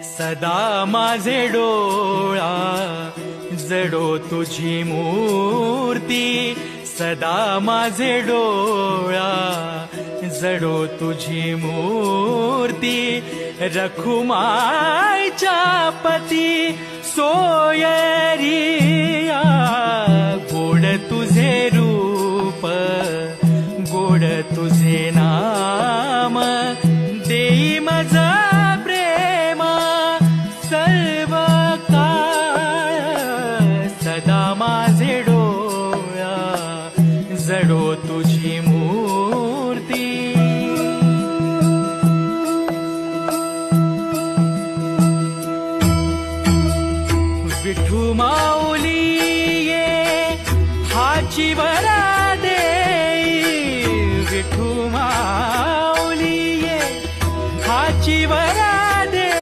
सदा माझे डोळा जडो तुझी मूर्ती, सदा माझे डोळा जडो तुझी मूर्ती, रखुमाईच्या पती सोयरिया, गोड तुझे रूप गोड तुझे नाम, देई मजा प्रेम सर्व काळ, सदा माझे डोळा जडो तुझी मूर्ती. विठू माऊली ये हाची वरा देई, विठू माऊली ये हाची वरा